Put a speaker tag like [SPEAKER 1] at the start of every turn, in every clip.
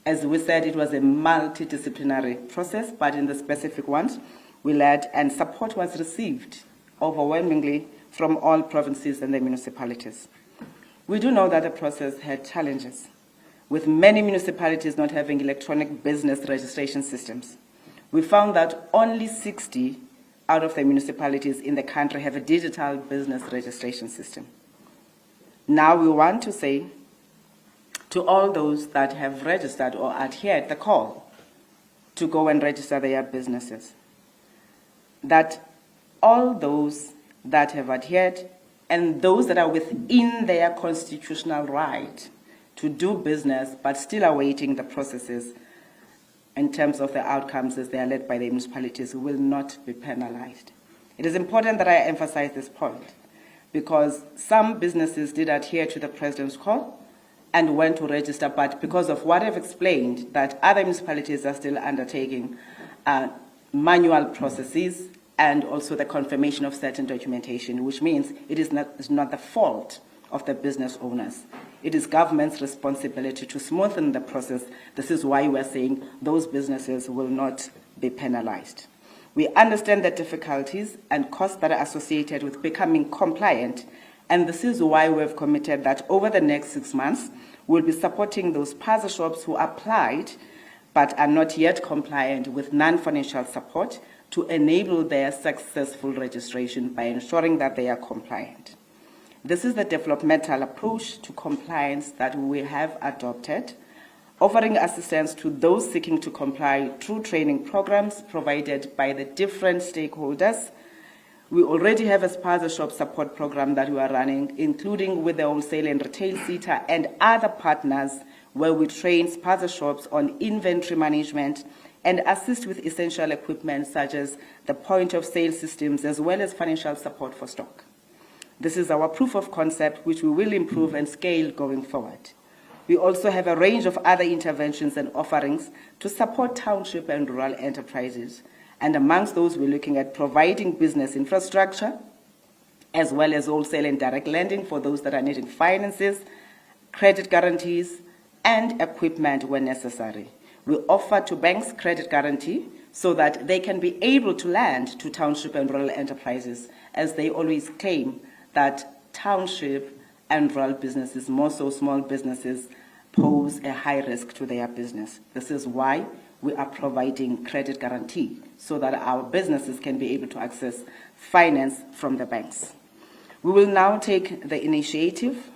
[SPEAKER 1] As we said, it was a multidisciplinary process, but in the specific ones, we led and support was received overwhelmingly from all provinces and the municipalities. We do know that the process had challenges, with many municipalities not having electronic business registration systems. We found that only 60 out of the municipalities in the country have a digital business registration system. Now we want to say to all those that have registered or adhered the call to go and register their businesses, that all those that have adhered and those that are within their constitutional right to do business but still awaiting the processes in terms of the outcomes as they are led by the municipalities will not be penalized. It is important that I emphasize this point because some businesses did adhere to the President's call and went to register, but because of what I've explained, that other municipalities are still undertaking manual processes and also the confirmation of certain documentation, which means it is not the fault of the business owners. It is government's responsibility to smoothen the process. This is why we're saying those businesses will not be penalized. We understand the difficulties and costs that are associated with becoming compliant, and this is why we've committed that over the next 6 months, we'll be supporting those spaza shops who applied but are not yet compliant with non-financial support to enable their successful registration by ensuring that they are compliant. This is the developmental approach to compliance that we have adopted, offering assistance to those seeking to comply through training programs provided by the different stakeholders. We already have a spaza shop support program that we are running, including with the wholesale and retail sector and other partners, where we train spaza shops on inventory management and assist with essential equipment such as the point of sale systems as well as financial support for stock. This is our proof of concept, which we will improve and scale going forward. We also have a range of other interventions and offerings to support township and rural enterprises. And amongst those, we're looking at providing business infrastructure, as well as wholesale and direct lending for those that are needing finances, credit guarantees, and equipment when necessary. We offer to banks credit guarantee so that they can be able to lend to township and rural enterprises, as they always claim that township and rural businesses, more so small businesses, pose a high risk to their business. This is why we are providing credit guarantee so that our businesses can be able to access finance from the banks. We will now take the initiative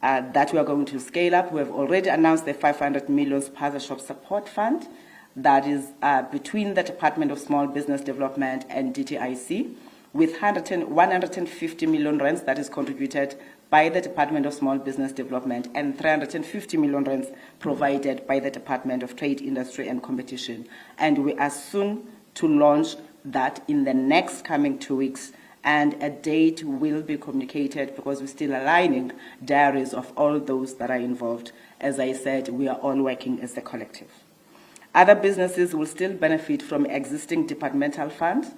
[SPEAKER 1] that we are going to scale up. We have already announced the 500 million spaza shop support fund that is between the Department of Small Business Development and DTIC, with 150 million rands that is contributed by the Department of Small Business Development and 350 million rands provided by the Department of Trade, Industry and Competition. And we are soon to launch that in the next coming 2 weeks, and a date will be communicated because we're still aligning diaries of all those that are involved. As I said, we are all working as a collective. Other businesses will still benefit from existing departmental funds,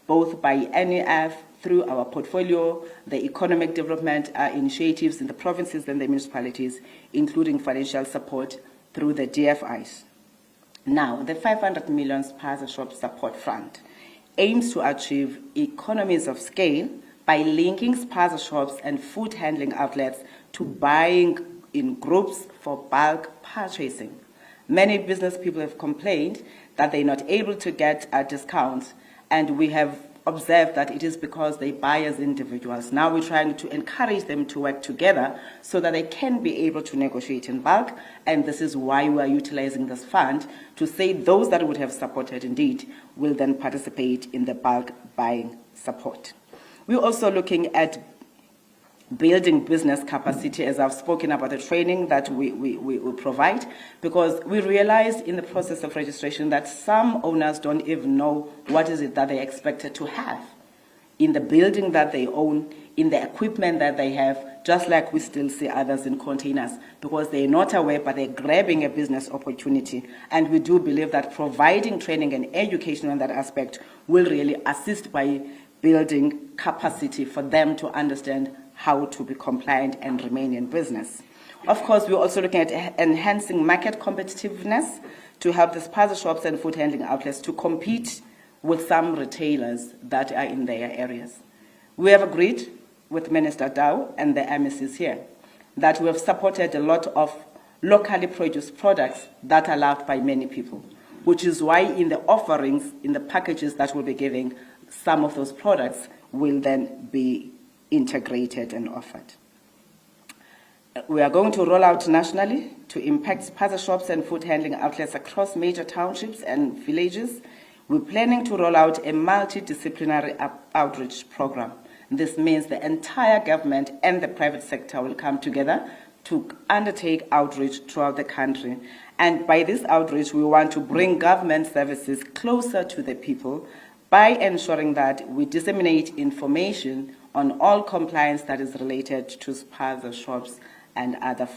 [SPEAKER 1] both by NEF, through our portfolio, the economic development initiatives in the provinces and the municipalities, including financial support through the DFIs. Now, the 500 million spaza shop support fund aims to achieve economies of scale by linking spaza shops and food handling outlets to buying in groups for bulk purchasing. Many business people have complained that they're not able to get discounts, and we have observed that it is because they buy as individuals. Now we're trying to encourage them to work together so that they can be able to negotiate in bulk, and this is why we are utilizing this fund to say those that would have supported indeed will then participate in the bulk buying support. We're also looking at building business capacity, as I've spoken about the training that we provide, because we realized in the process of registration that some owners don't even know what is it that they're expected to have in the building that they own, in the equipment that they have, just like we still see others in containers, because they're not aware, but they're grabbing a business opportunity. And we do believe that providing training and education on that aspect will really assist by building capacity for them to understand how to be compliant and remain in business. Of course, we're also looking at enhancing market competitiveness to help the spaza shops and food handling outlets to compete with some retailers that are in their areas. We have agreed with Minister Dow and the MECs here that we have supported a lot of locally produced products that are loved by many people, which is why in the offerings, in the packages that we'll be giving, some of those products will then be integrated and offered. We are going to roll out nationally to impact spaza shops and food handling outlets across major townships and villages. We're planning to roll out a multidisciplinary outreach program. This means the entire government and the private sector will come together to undertake outreach throughout the country. And by this outreach, we want to bring government services closer to the people by ensuring that we disseminate information on all compliance that is related to spaza shops and other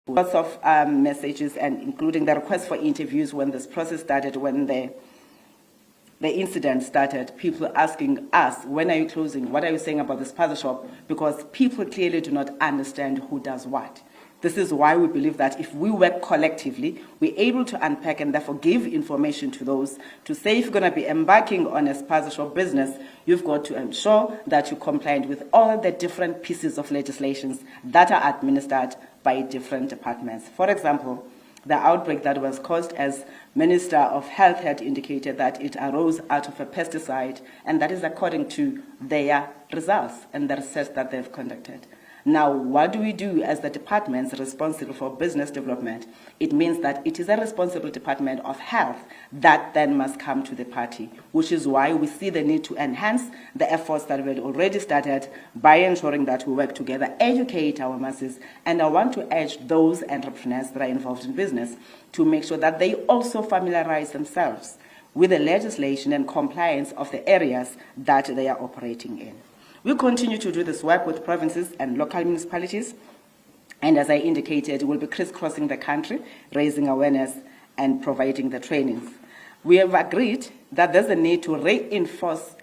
[SPEAKER 1] lots of messages, and including the request for interviews when this process started, when the incident started, people asking us, when are you closing? What are you saying about the spaza shop? Because people clearly do not understand who does what. This is why we believe that if we work collectively, we're able to unpack and therefore give information to those to say if you're going to be embarking on a spaza shop business, you've got to ensure that you're compliant with all the different pieces of legislations that are administered by different departments. For example, the outbreak that was caused, as Minister of Health had indicated, that it arose out of a pesticide, and that is according to their results and the research that they've conducted. Now, what do we do as the departments responsible for business development? It means that it is a responsible department of health that then must come to the party, which is why we see the need to enhance the efforts that we had already started by ensuring that we work together, educate our masses, and I want to urge those entrepreneurs that are involved in business to make sure that they also familiarize themselves with the legislation and compliance of the areas that they are operating in. We continue to do this work with provinces and local municipalities, and as I indicated, we'll be crisscrossing the country, raising awareness and providing the trainings. We have agreed that there's a need to reinforce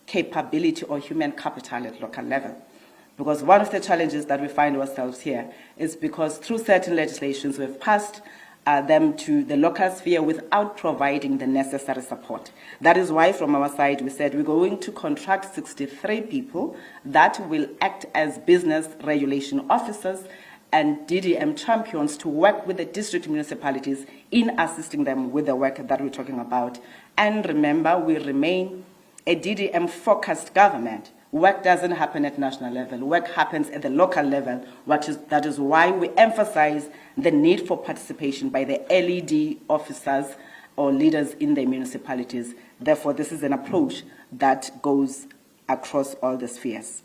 [SPEAKER 1] capability or human capital at local level, because one of the challenges that we find ourselves here is because through certain legislations we've passed them to the local sphere without providing the necessary support. That is why from our side we said we're going to contract 63 people that will act as business regulation officers and DDM champions to work with the district municipalities in assisting them with the work that we're talking about. And remember, we remain a DDM-focused government. Work doesn't happen at national level. Work happens at the local level, that is why we emphasize the need for participation by the LED officers or leaders in the municipalities. Therefore, this is an approach that goes across all the spheres.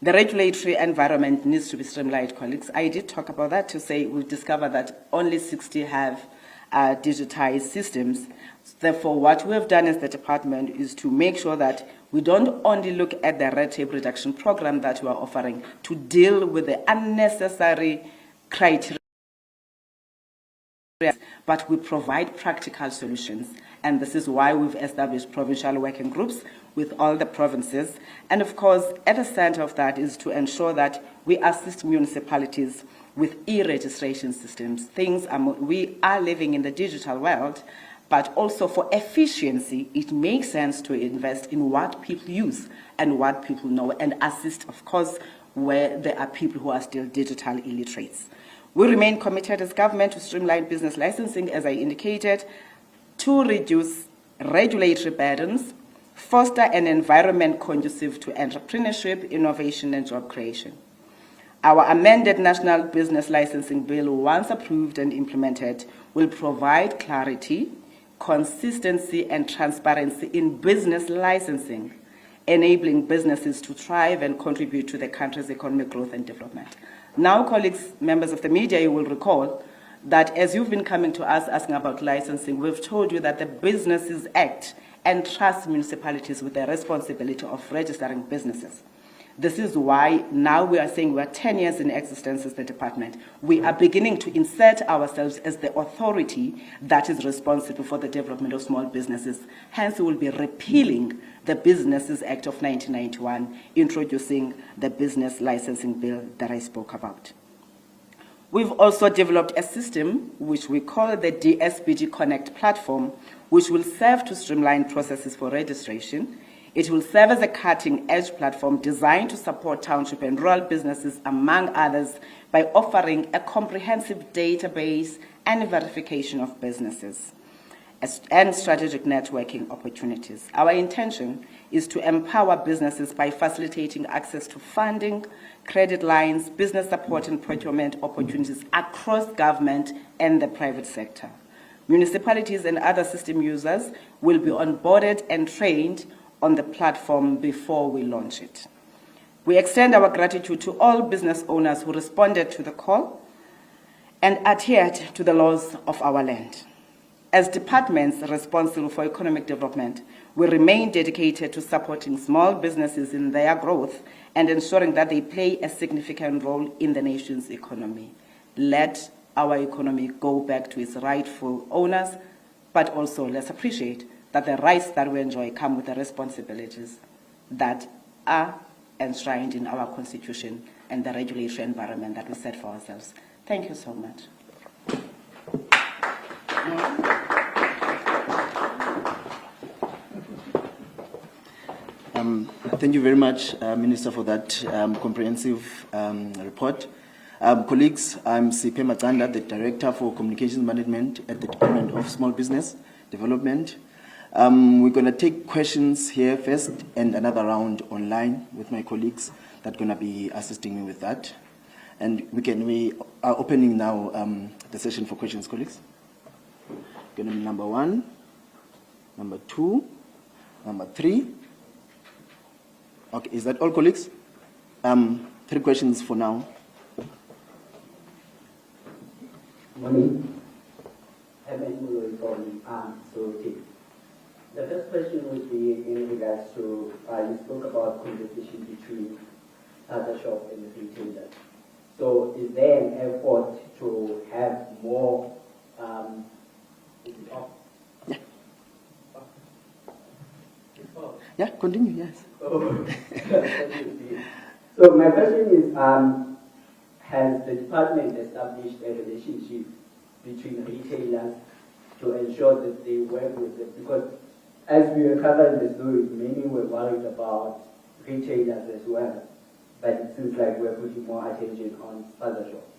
[SPEAKER 1] The regulatory environment needs to be streamlined, colleagues. I did talk about that to say we've discovered that only 60 have digitized systems. Therefore, what we have done as the department is to make sure that we don't only look at the red tape reduction program that we are offering to deal with the unnecessary criteria, but we provide practical solutions. And this is why we've established provincial working groups with all the provinces. And of course, at the center of that is to ensure that we assist municipalities with e-registration systems. We are living in the digital world, but also for efficiency, it makes sense to invest in what people use and what people know, and assist, of course, where there are people who are still digital illiterates. We remain committed as government to streamline business licensing, as I indicated, to reduce regulatory burdens, foster an environment conducive to entrepreneurship, innovation, and job creation. Our amended National Business Licensing Bill, once approved and implemented, will provide clarity, consistency, and transparency in business licensing, enabling businesses to thrive and contribute to the country's economic growth and development. Now, colleagues, members of the media, you will recall that as you've been coming to us asking about licensing, we've told you that the Businesses Act entrusts municipalities with the responsibility of registering businesses. This is why now we are saying we are 10 years in existence as the department. We are beginning to insert ourselves as the authority that is responsible for the development of small businesses. Hence, we will be repealing the Businesses Act of 1991, introducing the business licensing bill that I spoke about. We've also developed a system which we call the DSBG Connect platform, which will serve to streamline processes for registration. It will serve as a cutting-edge platform designed to support township and rural businesses, among others, by offering a comprehensive database and verification of businesses and strategic networking opportunities. Our intention is to empower businesses by facilitating access to funding, credit lines, business support and procurement opportunities across government and the private sector. Municipalities and other system users will be onboarded and trained on the platform before we launch it. We extend our gratitude to all business owners who responded to the call and adhered to the laws of our land. As departments responsible for economic development, we remain dedicated to supporting small businesses in their growth and ensuring that they play a significant role in the nation's economy. Let our economy go back to its rightful owners, but also let's appreciate that the rights that we enjoy come with the responsibilities that are enshrined in our Constitution and the regulatory environment that we set for ourselves. Thank you so much.
[SPEAKER 2] Thank you very much, Minister, for that comprehensive report. Colleagues, I'm Sipe Matanda, the Director for Communications Management at the Department of Small Business Development. We're going to take questions here first and another round online with my colleagues that are going to be assisting me with that. And we are opening now the session for questions, colleagues. Going to be number 1, number 2, number 3. Okay, is that all, colleagues? 3 questions for now.
[SPEAKER 3] Morning. The first question would be in regards to, you spoke about competition between other shop and the retailers. So is there an effort to have more,
[SPEAKER 2] Yeah, continue, yes.
[SPEAKER 3] So my question is, has the department established a relationship between retailers to ensure that they work with them? Because as we were covering the story, many were worried about retailers as well, but it seems like we're putting more attention on spaza shops.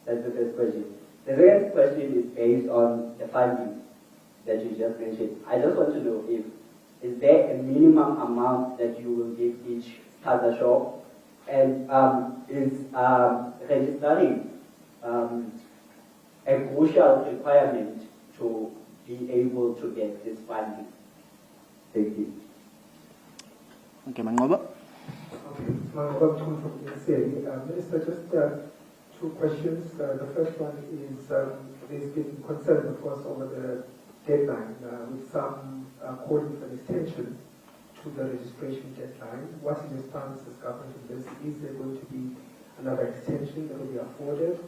[SPEAKER 3] That's the first question. The second question is based on the funding that you just mentioned. I just want to know if, is there a minimum amount that you will give each spaza shop? And is registering a crucial requirement to be able to get this funding? Thank you.
[SPEAKER 2] Okay, Mangoba.
[SPEAKER 4] Okay, Mangoba from ESA. Minister, just 2 questions. The first one is there's been concern, of course, over the deadline, with some calling for an extension to the registration deadline. What is your stance as government in this? Is there going to be another extension that will be afforded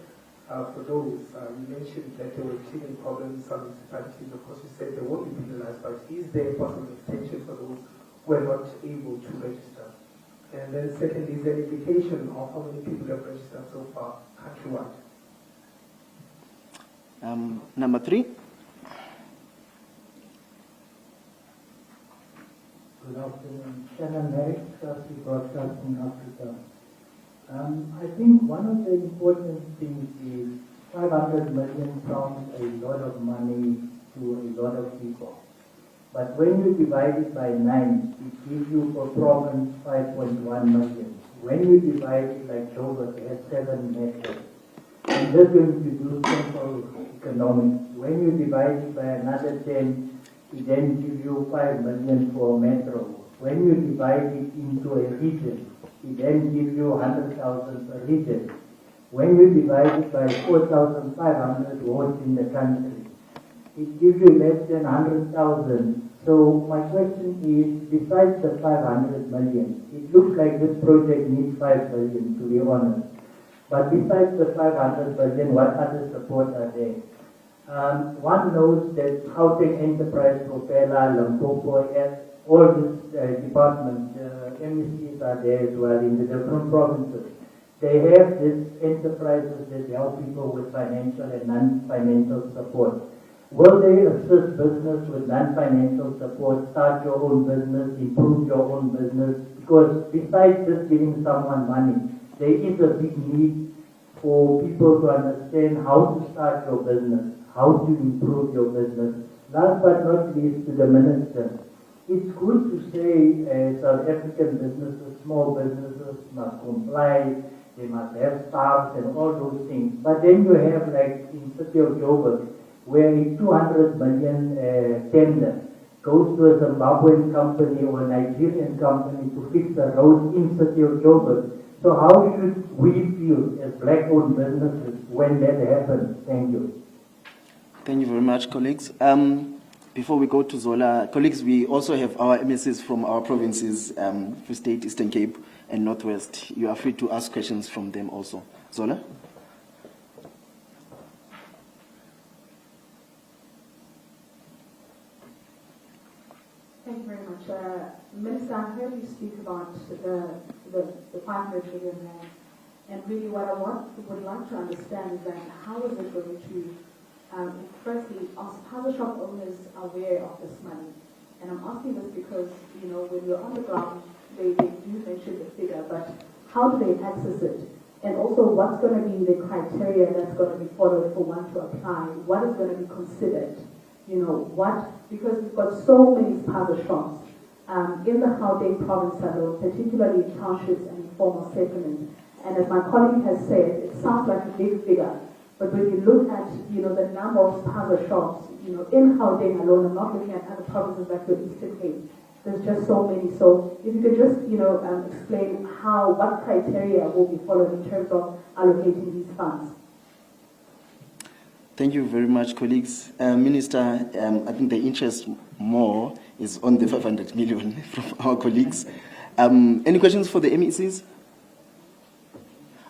[SPEAKER 4] for those? You mentioned that there were teething problems in some municipalities. Of course, you said they won't be penalized, but is there a possible extension for those who are not able to register? And then secondly, is there an indication of how many people have registered so far countrywide?
[SPEAKER 2] Number 3.
[SPEAKER 5] Good afternoon. Shannon Merrick, Trustee Broadcasting Africa. I think one of the important things is 500 million sounds a lot of money to a lot of people. But when you divide it by 9, it gives you for province 5.1 million. When you divide it like Joburg, it has 7 metros. And this going to do simple economics. When you divide it by another 10, it then gives you 5 million for metro. When you divide it into a region, it then gives you 100,000 per region. When you divide it by 4,500 wards in the country, it gives you less than 100,000 So my question is, besides the 500 million, it looks like this project needs 5 billion, to be honest. But besides the 500 billion, what other support are there? One knows that Gauteng Enterprise Propeller, Limpopo, all these departments, MECs are there as well in the different provinces. They have these enterprises that help people with financial and non-financial support. Will they assist business with non-financial support, start your own business, improve your own business? Because besides just giving someone money, there is a big need for people to understand how to start your business, how to improve your business. Last but not least, to the minister, it's good to say South African businesses, small businesses must comply, they must have staff and all those things. But then you have, like in City of Joburg, where a 200 million tender goes to a Zimbabwean company or a Nigerian company to fix a road in City of Joburg. So how should we feel as black-owned businesses when that happens? Thank you.
[SPEAKER 2] Thank you very much, colleagues. Before we go to Zola, colleagues, we also have our MSs from our provinces, Free State, Eastern Cape, and Northwest. You are free to ask questions from them also. Zola?
[SPEAKER 6] Thank you very much. Minister, I heard you speak about the 500 million rand. And really what I would like to understand is that how is it going to, firstly, are spaza shop owners aware of this money? And I'm asking this because, you know, when you're on the ground, they do mention the figure, but how do they access it? And also, what's going to be the criteria that's going to be followed for one to apply? What is going to be considered? You know, because we've got so many spaza shops in the Gauteng province alone, particularly in townships and informal settlements. And as my colleague has said, it sounds like a big figure, but when you look at, you know, the number of spaza shops, you know, in Gauteng alone, I'm not looking at other provinces like the Eastern Cape, there's just so many. So if you could just, you know, explain what criteria will be followed in terms of allocating these funds.
[SPEAKER 2] Thank you very much, colleagues. Minister, I think the interest more is on the 500 million from our colleagues. Any questions for the MECs?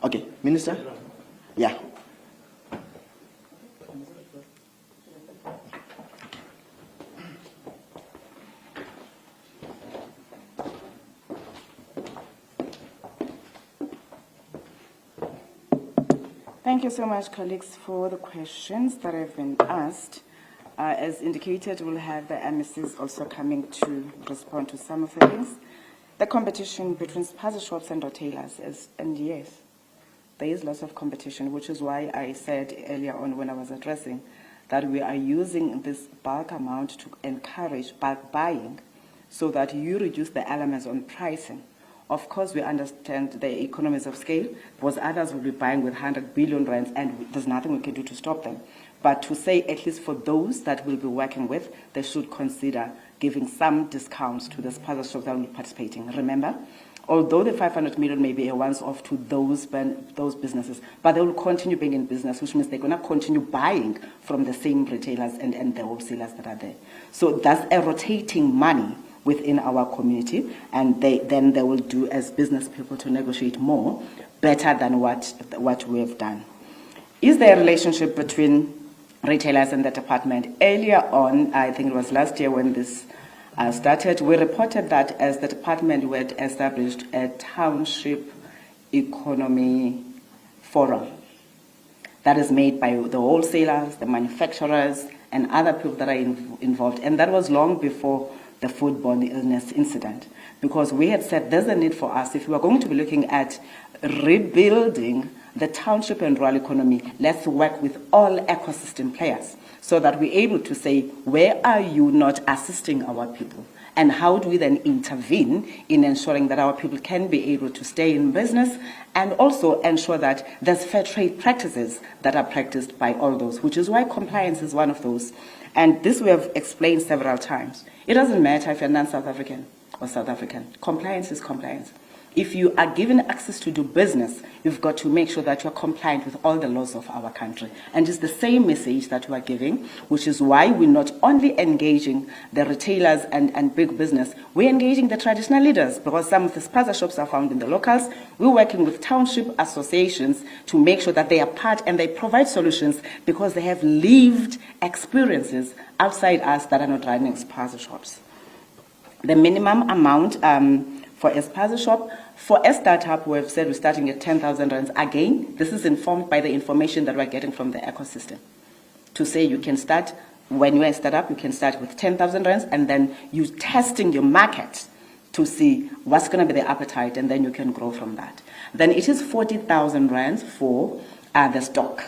[SPEAKER 2] Okay, Minister? Yeah.
[SPEAKER 1] Thank you so much, colleagues, for the questions that have been asked. As indicated, we'll have the MECs also coming to respond to some of the things. The competition between spaza shops and retailers is, and yes, there is lots of competition, which is why I said earlier on when I was addressing that we are using this bulk amount to encourage bulk buying so that you reduce the elements on pricing. Of course, we understand the economies of scale, because others will be buying with 100 billion rands, and there's nothing we can do to stop them. But to say, at least for those that we'll be working with, they should consider giving some discounts to the spaza shops that will be participating. Remember, although the 500 million may be a once-off to those businesses, but they will continue being in business, which means they're going to continue buying from the same retailers and the wholesalers that are there. So that's a rotating money within our community, and then they will do as business people to negotiate more, better than what we have done. Is there a relationship between retailers and the department? Earlier on, I think it was last year when this started, we reported that as the department we had established a township economy forum that is made by the wholesalers, the manufacturers, and other people that are involved. And that was long before the foodborne illness incident, because we had said there's a need for us, if we are going to be looking at rebuilding the township and rural economy, let's work with all ecosystem players so that we're able to say, where are you not assisting our people? And how do we then intervene in ensuring that our people can be able to stay in business, and also ensure that there's fair trade practices that are practiced by all those, which is why compliance is one of those. And this we have explained several times. It doesn't matter if you're non-South African or South African. Compliance is compliance. if you are given access to do business, you've got to make sure that you're compliant with all the laws of our country. And it's the same message that we're giving, which is why we're not only engaging the retailers and big business, we're engaging the traditional leaders, because some of the spaza shops are found in the locals. We're working with township associations to make sure that they are part and they provide solutions, because they have lived experiences outside us that are not running spaza shops. The minimum amount for a spaza shop, for a startup, we've said we're starting at 10,000 rands. Again, this is informed by the information that we're getting from the ecosystem. To say you can start, when you're a startup, you can start with 10,000 rands, and then you're testing your market to see what's going to be the appetite, and then you can grow from that. Then it is 40,000 rands for the stock.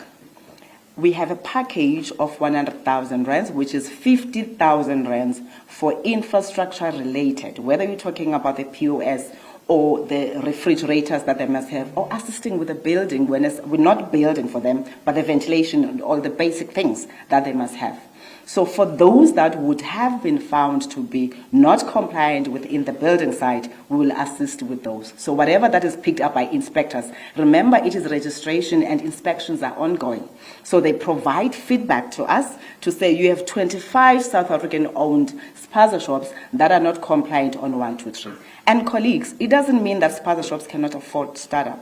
[SPEAKER 1] We have a package of 100,000 rands, which is 50,000 rands for infrastructure related, whether you're talking about the POS or the refrigerators that they must have, or assisting with the building when we're not building for them, but the ventilation and all the basic things that they must have. So for those that would have been found to be not compliant within the building site, we will assist with those. So whatever that is picked up by inspectors, remember it is registration and inspections are ongoing. So they provide feedback to us to say you have 25 South African owned spaza shops that are not compliant on 1, 2, 3. And colleagues, it doesn't mean that spaza shops cannot afford stock.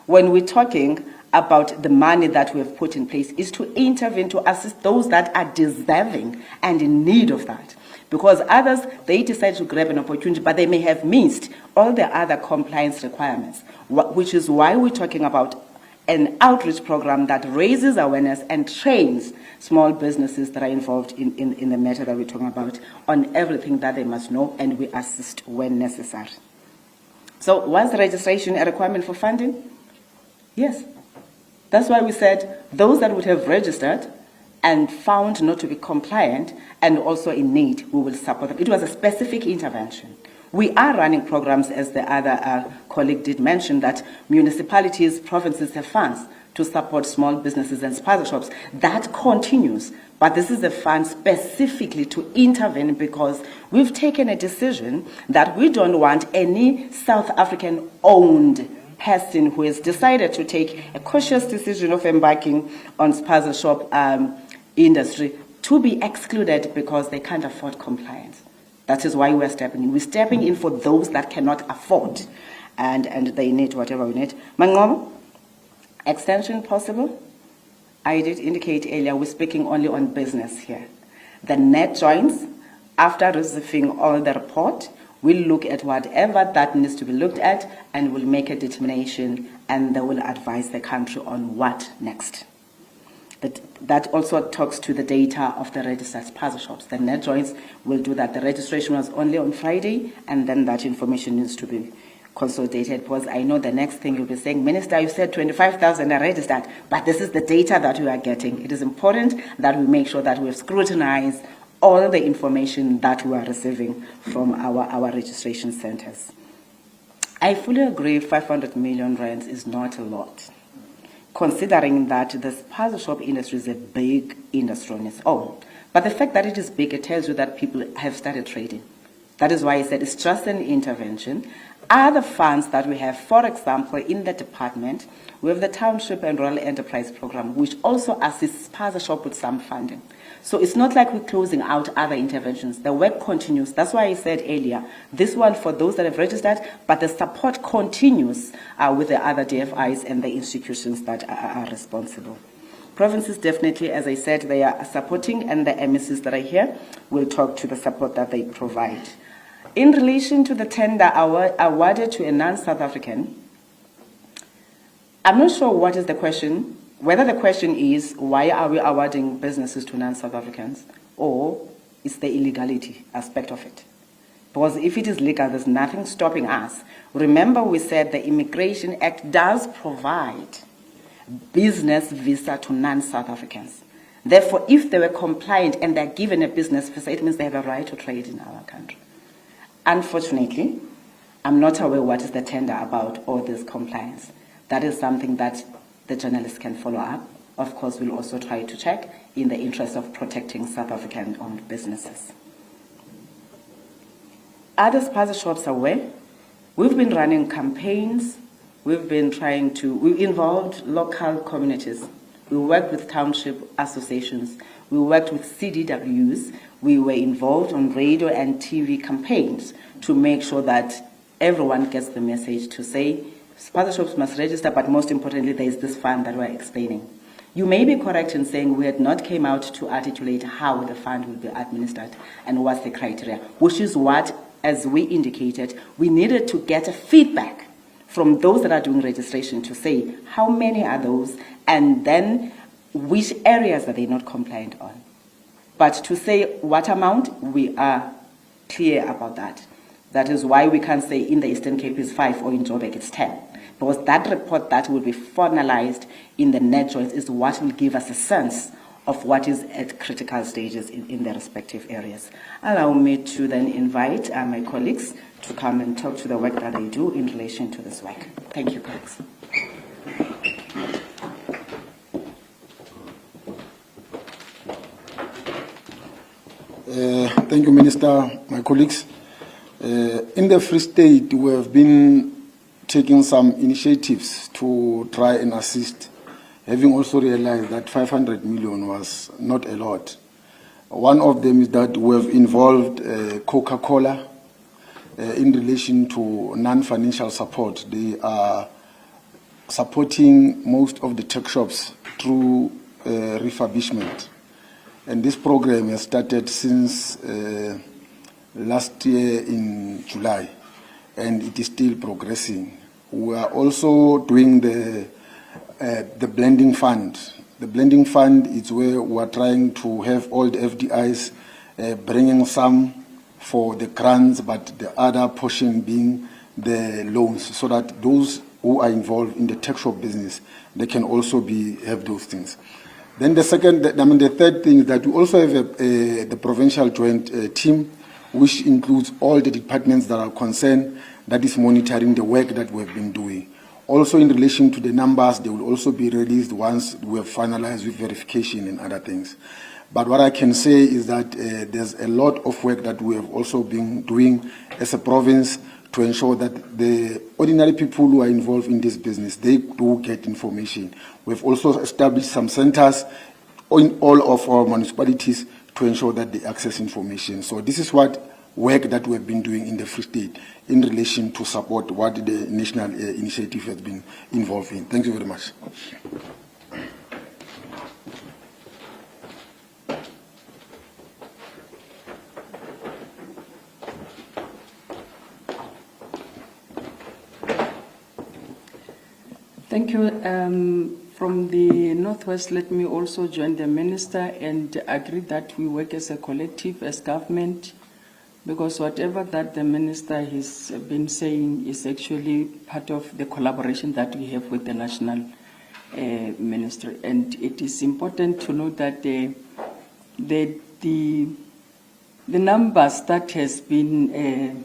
[SPEAKER 1] When we're talking about the money that we have put in place is to intervene, to assist those that are deserving and in need of that. Because others, they decide to grab an opportunity, but they may have missed all the other compliance requirements, which is why we're talking about an outreach program that raises awareness and trains small businesses that are involved in the matter that we're talking about on everything that they must know, and we assist when necessary. So was registration a requirement for funding? Yes. That's why we said those that would have registered and found not to be compliant and also in need, we will support them. It was a specific intervention. We are running programs, as the other colleague did mention, that municipalities, provinces have funds to support small businesses and spaza shops. That continues, but this is a fund specifically to intervene, because we've taken a decision that we don't want any South African-owned person who has decided to take a cautious decision of embarking on spaza shop industry to be excluded because they can't afford compliance. That is why we're stepping in. We're stepping in for those that cannot afford and they need whatever we need. Mangomo, extension possible? I did indicate earlier we're speaking only on business here. The net joins, after receiving all the report, we'll look at whatever that needs to be looked at, and we'll make a determination, and they will advise the country on what next. That also talks to the data of the registered spaza shops. The net joins will do that. The registration was only on Friday, and then that information needs to be consolidated, because I know the next thing you'll be saying, Minister, you said 25,000 are registered, but this is the data that we are getting. It is important that we make sure that we have scrutinized all the information that we are receiving from our registration centers. I fully agree 500 million rands is not a lot, considering that the spaza shop industry is a big industry on its own. But the fact that it is big, it tells you that people have started trading. That is why I said it's just an intervention. Other funds that we have, for example, in the department, we have the Township and Rural Enterprise Program, which also assists spaza shop with some funding. So it's not like we're closing out other interventions. The work continues. That's why I said earlier, this one for those that have registered, but the support continues with the other DFIs and the institutions that are responsible. Provinces definitely, as I said, they are supporting, and the MECs that are here will talk to the support that they provide. In relation to the tender awarded to a non-South African, I'm not sure what is the question. Whether the question is, why are we awarding businesses to non-South Africans, or it's the illegality aspect of it. Because if it is legal, there's nothing stopping us. Remember, we said the Immigration Act does provide business visa to non-South Africans. Therefore, if they were compliant and they're given a business visa, it means they have a right to trade in our country. Unfortunately, I'm not aware what is the tender about or this compliance. That is something that the journalists can follow up. Of course, we'll also try to check in the interest of protecting South African-owned businesses. Other spaza shops are where? We've been running campaigns. We involved local communities. We worked with township associations. We worked with CDWs. We were involved on radio and TV campaigns to make sure that everyone gets the message to say, spaza shops must register, but most importantly, there is this fund that we're explaining. You may be correct in saying we had not came out to articulate how the fund will be administered and what's the criteria, which is what, as we indicated, we needed to get a feedback from those that are doing registration to say how many are those and then which areas are they not compliant on. But to say what amount, we are clear about that. That is why we can't say in the Eastern Cape is 5 or in Joburg it's 10. Because that report that will be finalized in the net joints is what will give us a sense of what is at critical stages in their respective areas. Allow me to then invite my colleagues to come and talk to the work that they do in relation to this work. Thank you, colleagues.
[SPEAKER 7] Thank you, Minister, my colleagues. In the Free State, we have been taking some initiatives to try and assist, having also realized that 500 million was not a lot. One of them is that we have involved Coca-Cola in relation to non-financial support. They are supporting most of the tech shops through refurbishment. And this program has started since last year in July, and it is still progressing. We are also doing the blending fund. The blending fund is where we are trying to have all the FDIs bringing some for the grants, but the other portion being the loans, so that those who are involved in the tech shop business, they can also have those things. Then the third thing is that we also have the provincial joint team, which includes all the departments that are concerned, that is monitoring the work that we have been doing. Also in relation to the numbers, they will also be released once we have finalized with verification and other things. But what I can say is that there's a lot of work that we have also been doing as a province to ensure that the ordinary people who are involved in this business, they do get information. We've also established some centers in all of our municipalities to ensure that they access information. So this is what work that we have been doing in the Free State in relation to support what the national initiative has been involved in. Thank you very much.
[SPEAKER 8] Thank you. From the Northwest, let me also join the Minister and agree that we work as a collective, as government, because whatever that the Minister has been saying is actually part of the collaboration that we have with the National Ministry. And it is important to note that the numbers that has been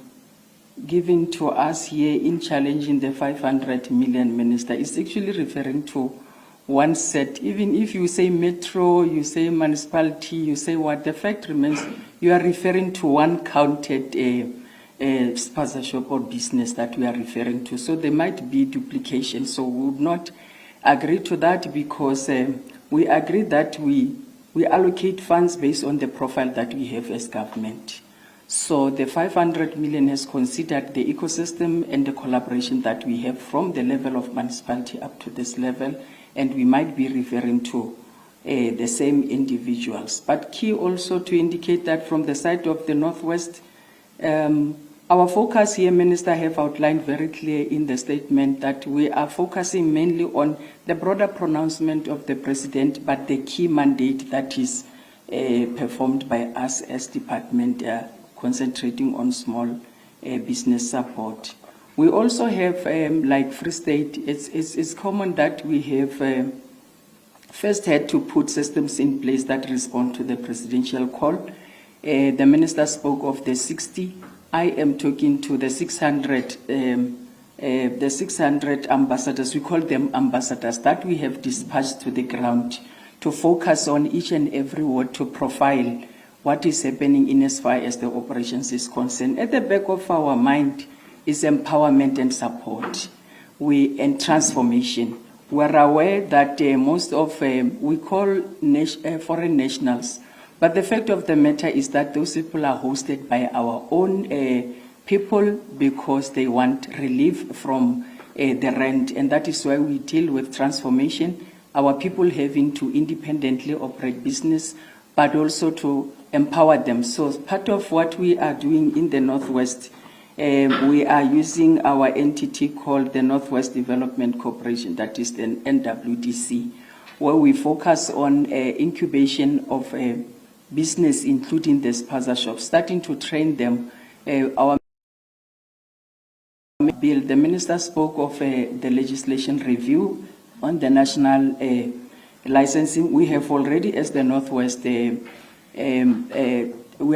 [SPEAKER 8] given to us here in challenging the 500 million, Minister, is actually referring to one set. Even if you say metro, you say municipality, you say what, the fact remains you are referring to one counted spaza shop or business that we are referring to. So there might be duplication. So we would not agree to that, because we agree that we allocate funds based on the profile that we have as government. So the 500 million has considered the ecosystem and the collaboration that we have from the level of municipality up to this level, and we might be referring to the same individuals. But key also to indicate that from the side of the Northwest, our focus here, Minister, have outlined very clear in the statement that we are focusing mainly on the broader pronouncement of the President, but the key mandate that is performed by us as department, concentrating on small business support. We also have, like Free State, it's common that we have first had to put systems in place that respond to the presidential call. The Minister spoke of the 60. I am talking to the 600 ambassadors, we call them ambassadors, that we have dispatched to the ground to focus on each and every ward to profile what is happening in as far as the operations is concerned. At the back of our mind, is empowerment and support and transformation. We're aware that most of, we call foreign nationals, but the fact of the matter is that those people are hosted by our own people because they want relief from the rent, and that is why we deal with transformation, our people having to independently operate business, but also to empower them. So part of what we are doing in the Northwest, we are using our entity called the Northwest Development Corporation, that is the NWDC, where we focus on incubation of business, including the spaza shops, starting to train them. Our bill, the minister spoke of the legislation review on the national licensing. We have already, as the Northwest, we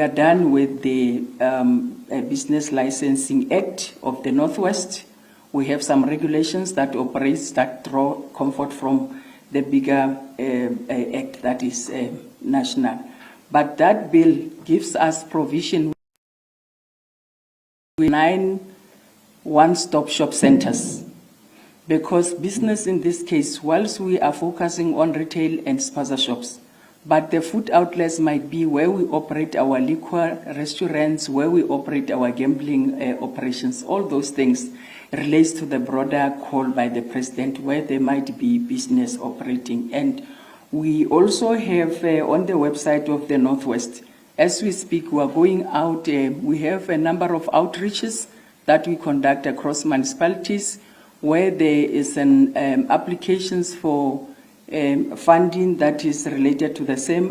[SPEAKER 8] are done with the Business Licensing Act of the Northwest. We have some regulations that operate, that draw comfort from the bigger act that is national. But that bill gives us provision with 9 one-stop shop centers. Because business in this case, whilst we are focusing on retail and spaza shops, but the food outlets might be where we operate our liquor restaurants, where we operate our gambling operations. All those things relates to the broader call by the president where there might be business operating. And we also have on the website of the Northwest, as we speak, we are going out, we have a number of outreaches that we conduct across municipalities where there is an applications for funding that is related to the same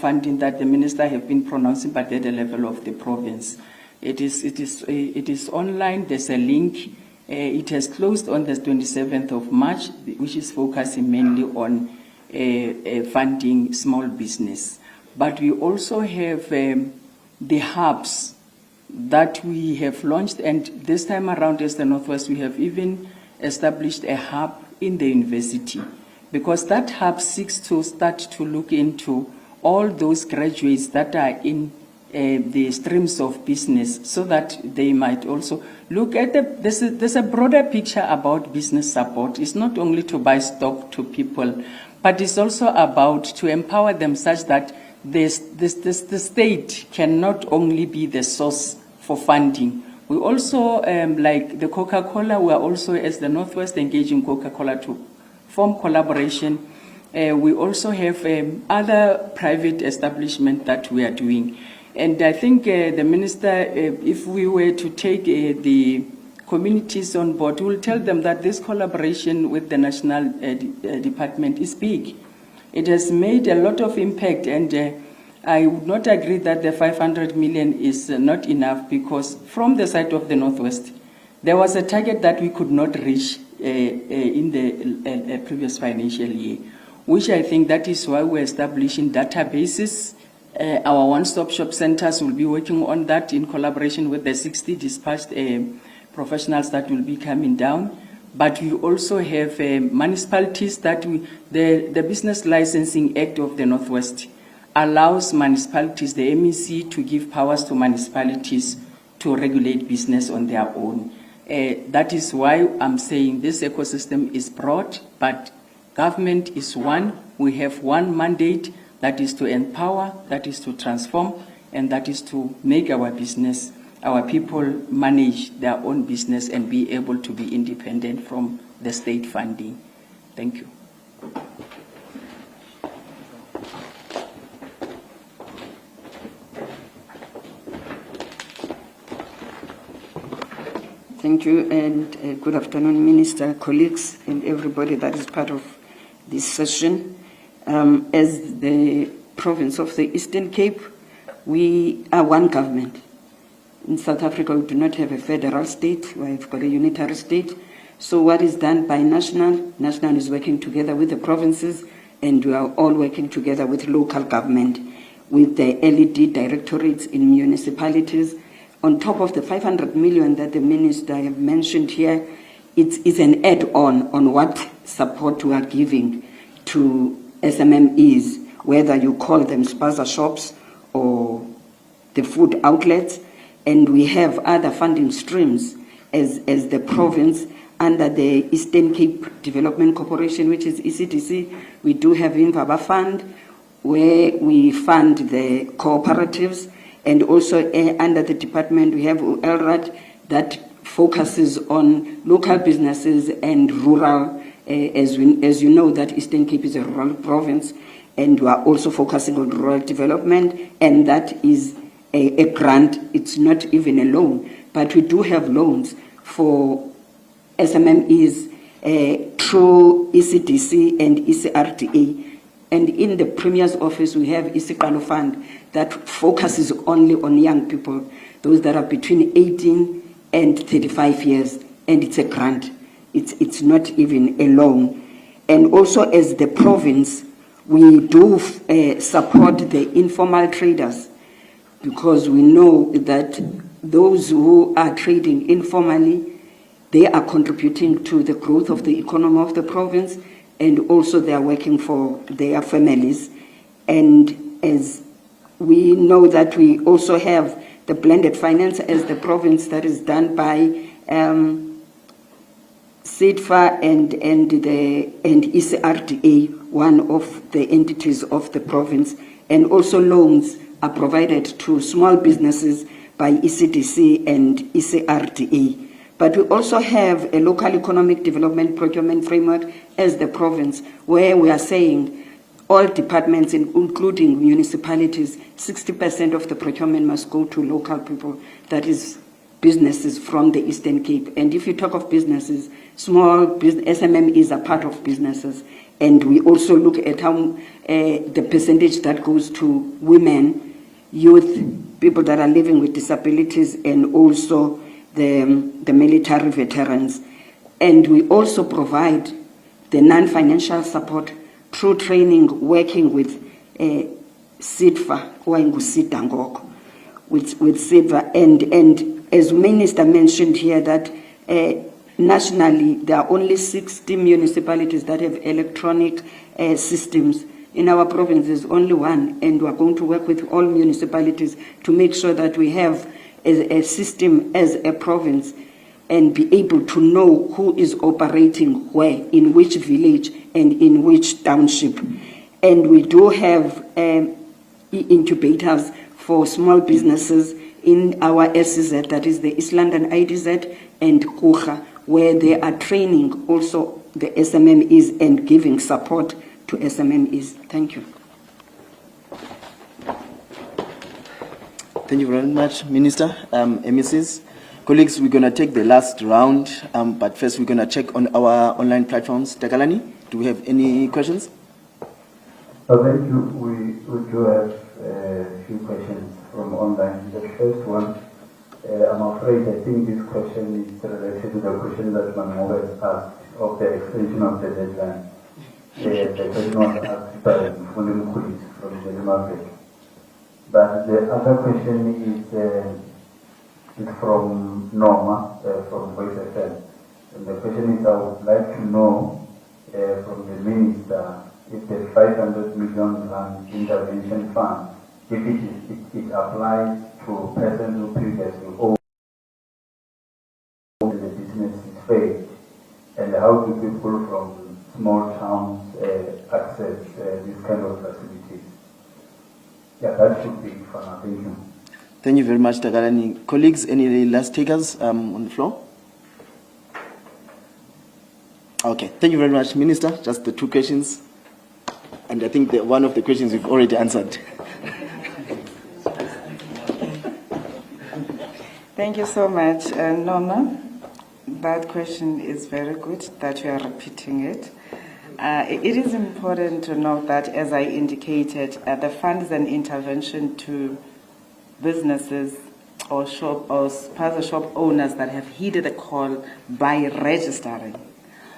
[SPEAKER 8] funding that the minister have been pronouncing, but at the level of the province. It is online. There's a link. It has closed on the 27th of March, which is focusing mainly on funding small business. But we also have the hubs that we have launched, and this time around as the Northwest, we have even established a hub in the university, because that hub seeks to start to look into all those graduates that are in the streams of business, so that they might also look at there's a broader picture about business support. It's not only to buy stock to people, but it's also about to empower them such that the state can not only be the source for funding. We also, like the Coca-Cola, we are also, as the Northwest, engaging Coca-Cola to form collaboration. We also have other private establishments that we are doing. And I think the minister, if we were to take the communities on board, we'll tell them that this collaboration with the national department is big. It has made a lot of impact, and I would not agree that the 500 million is not enough, because from the side of the Northwest, there was a target that we could not reach in the previous financial year, which I think that is why we're establishing databases. Our one-stop shop centers will be working on that in collaboration with the 60 dispatched professionals that will be coming down. But we also have municipalities that the Business Licensing Act of the Northwest allows municipalities, the MEC, to give powers to municipalities to regulate business on their own. That is why I'm saying this ecosystem is broad, but government is one. We have one mandate, that is to empower, that is to transform, and that is to make our business, our people manage their own business and be able to be independent from the state funding. Thank you.
[SPEAKER 9] Thank you, and good afternoon, Minister, colleagues, and everybody that is part of this session. As the province of the Eastern Cape, we are one government. In South Africa, we do not have a federal state. We've got a unitary state. So what is done by national is working together with the provinces, and we are all working together with local government, with the LED directorates in municipalities. On top of the 500 million that the minister have mentioned here, it's an add-on on what support we are giving to SMMEs, whether you call them spaza shops or the food outlets. And we have other funding streams as the province under the Eastern Cape Development Corporation, which is ECDC. We do have Invaba Fund, where we fund the cooperatives, and also under the department we have LRAD that focuses on local businesses and rural, as you know that Eastern Cape is a rural province, and we are also focusing on rural development, and that is a grant. It's not even a loan, but we do have loans for SMMEs through ECDC and ECRTA. And in the Premier's office, we have Isikalo Fund that focuses only on young people, those that are between 18 and 35 years, and it's a grant. It's not even a loan. And also as the province, we do support the informal traders, because we know that those who are trading informally, they are contributing to the growth of the economy of the province, and also they are working for their families. And as we know that we also have the blended finance as the province that is done by SIDFA and ECRTA, one of the entities of the province, and also loans are provided to small businesses by ECDC and ECRTA. But we also have a local economic development procurement framework as the province, where we are saying all departments, including municipalities, 60% of the procurement must go to local people, that is businesses from the Eastern Cape. And if you talk of businesses, small business, SMMEs are part of businesses. And we also look at how the percentage that goes to women, youth, people that are living with disabilities, and also the military veterans. And we also provide the non-financial support through training, working with SIDFA, with SIDFA. And as Minister mentioned here, that nationally there are only 60 municipalities that have electronic systems. In our province, there's only one, and we're going to work with all municipalities to make sure that we have a system as a province and be able to know who is operating where, in which village and in which township. And we do have incubators for small businesses in our SEZ, that is the East London IDZ and Kucha, where they are training also the SMMEs and giving support to SMMEs. Thank you.
[SPEAKER 2] Thank you very much, Minister. MECs. Colleagues, we're going to take the last round, but first we're going to check on our online platforms. Takalani, do we have any questions?
[SPEAKER 10] Thank you. We do have a few questions from online. The first one, I'm afraid I think this question is related to the question that Manmoga has asked of the extension of the deadline. The question was asked by Fulim Kulis from the market. But the other question is from Norma, from Voice FM. And the question is, I would like to know from the Minister if the 500 million rand intervention fund, if it applies to persons who previously owned and the business is failed, and how do people from small towns access this kind of facilities? Yeah, that should be for now. Thank you.
[SPEAKER 2] Thank you very much, Takalani. Colleagues, any last takers on the floor? Okay, thank you very much, Minister. Just the two questions. And I think that one of the questions we've already answered.
[SPEAKER 1] Thank you so much, Norma. That question is very good that you are repeating it. It is important to note that, as I indicated, the fund is an intervention to businesses or spaza shop owners that have heeded the call by registering.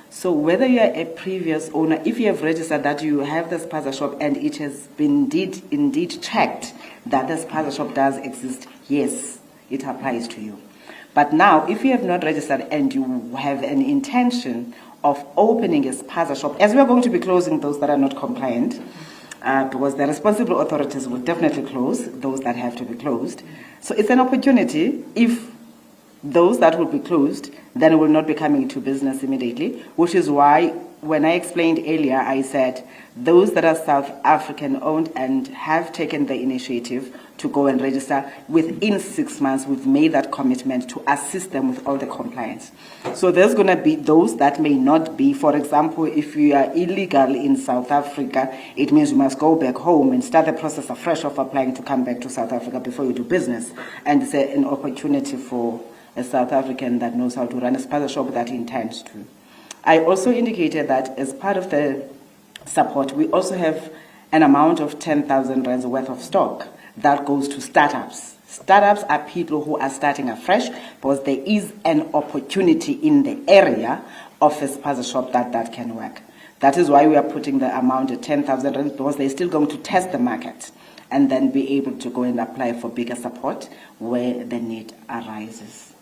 [SPEAKER 1] So whether you are a previous owner, if you have registered that you have the spaza shop and it has been indeed checked that the spaza shop does exist, yes, it applies to you. But now, if you have not registered and you have an intention of opening a spaza shop, as we are going to be closing those that are not compliant, because the responsible authorities will definitely close those that have to be closed. So it's an opportunity, if Those that will be closed then will not be coming into business immediately, which is why when I explained earlier, I said those that are South African owned and have taken the initiative to go and register, within 6 months, we've made that commitment to assist them with all the compliance. So there's going to be those that may not be. For example, if you are illegal in South Africa, it means you must go back home and start the process afresh of applying to come back to South Africa before you do business. And it's an opportunity for a South African that knows how to run a spaza shop that intends to. I also indicated that as part of the support, we also have an amount of 10,000 rands worth of stock that goes to startups. Startups are people who are starting afresh because there is an opportunity in the area of a spaza shop that can work. That is why we are putting the amount at 10,000 rands, because they're still going to test the market and then be able to go and apply for bigger support where the need arises.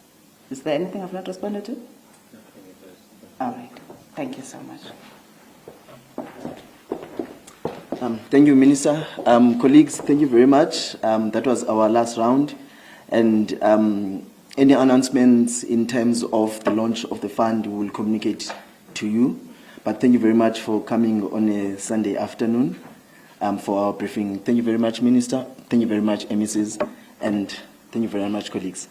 [SPEAKER 1] Is there anything I've not responded to? All right. Thank you so much.
[SPEAKER 2] Thank you, Minister. Colleagues, thank you very much. That was our last round. And any announcements in terms of the launch of the fund, we will communicate to you. But thank you very much for coming on a Sunday afternoon for our briefing. Thank you very much, Minister. Thank you very much, MECs. And thank you very much, colleagues.